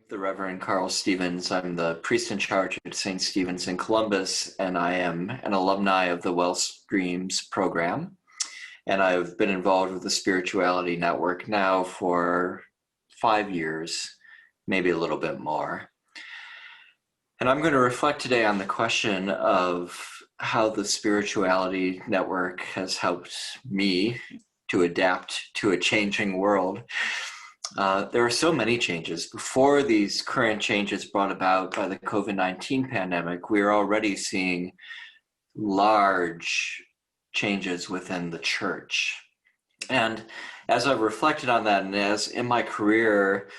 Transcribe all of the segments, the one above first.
the Reverend Karl Stevens. I'm the priest in charge at St. Stephen's in Columbus, and I am an alumni of the Wellstreams program. And I've been involved with the Spirituality Network now for 5 years, maybe a little bit more. And I'm going to reflect today on the question of how the Spirituality Network has helped me to adapt to a changing world. There are so many changes. Before these current changes brought about by the COVID-19 pandemic, we are already seeing large changes within the church. And as I've reflected on that, and as in my career,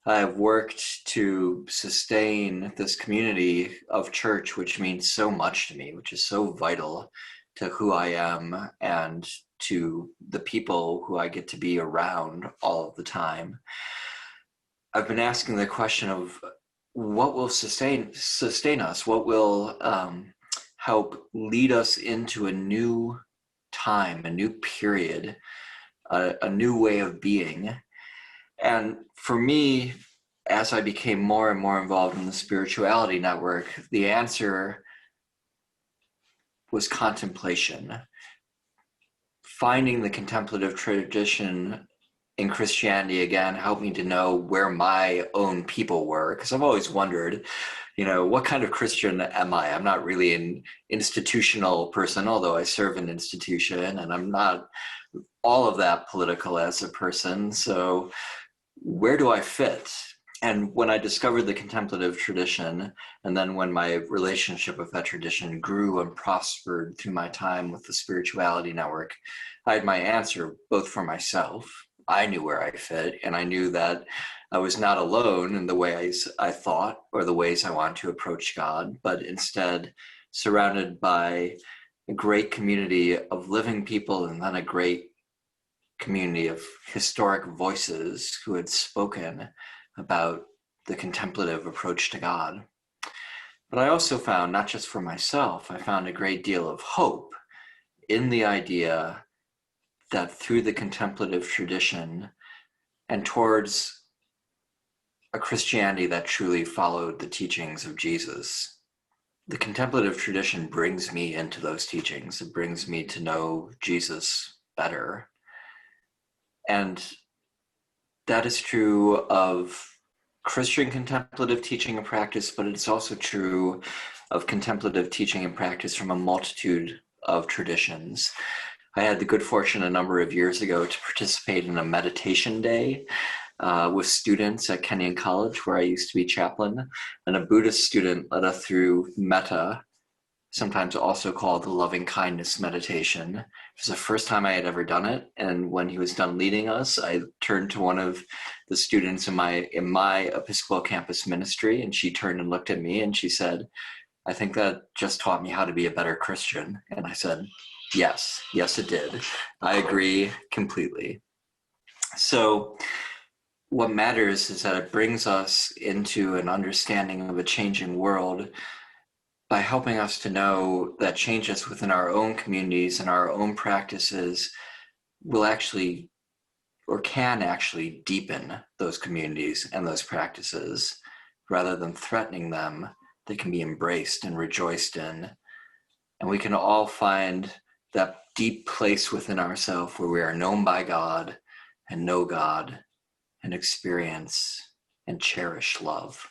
I've worked to sustain this community of church, which means so much to me, which is so vital to who I am and to the people who I get to be around all of the time. I've been asking the question of what will sustain us, what will help lead us into a new time, a new period, a new way of being. And for me, as I became more and more involved in the Spirituality Network, the answer was contemplation. Finding the contemplative tradition in Christianity again helped me to know where my own people were, because I've always wondered, what kind of Christian am I? I'm not really an institutional person, although I serve an institution, and I'm not all of that political as a person. So where do I fit? And when I discovered the contemplative tradition, and then when my relationship with that tradition grew and prospered through my time with the Spirituality Network, I had my answer both for myself. I knew where I fit, and I knew that I was not alone in the ways I thought or the ways I want to approach God, but instead surrounded by a great community of living people and then a great community of historic voices who had spoken about the contemplative approach to God. But I also found, not just for myself, I found a great deal of hope in the idea that through the contemplative tradition and towards a Christianity that truly followed the teachings of Jesus, the contemplative tradition brings me into those teachings. It brings me to know Jesus better. And that is true of Christian contemplative teaching and practice, but it's also true of contemplative teaching and practice from a multitude of traditions. I had the good fortune a number of years ago to participate in a meditation day with students at Kenyon College, where I used to be chaplain, and a Buddhist student led us through metta, sometimes also called the loving kindness meditation. It was the first time I had ever done it, and when he was done leading us, I turned to one of the students in my Episcopal campus ministry, and she turned and looked at me and she said, "I think that just taught me how to be a better Christian." And I said, yes, it did. I agree completely. So what matters is that it brings us into an understanding of a changing world by helping us to know that changes within our own communities and our own practices will actually, or can actually, deepen those communities and those practices. Rather than threatening them, they can be embraced and rejoiced in. And we can all find that deep place within ourselves where we are known by God and know God and experience and cherish love.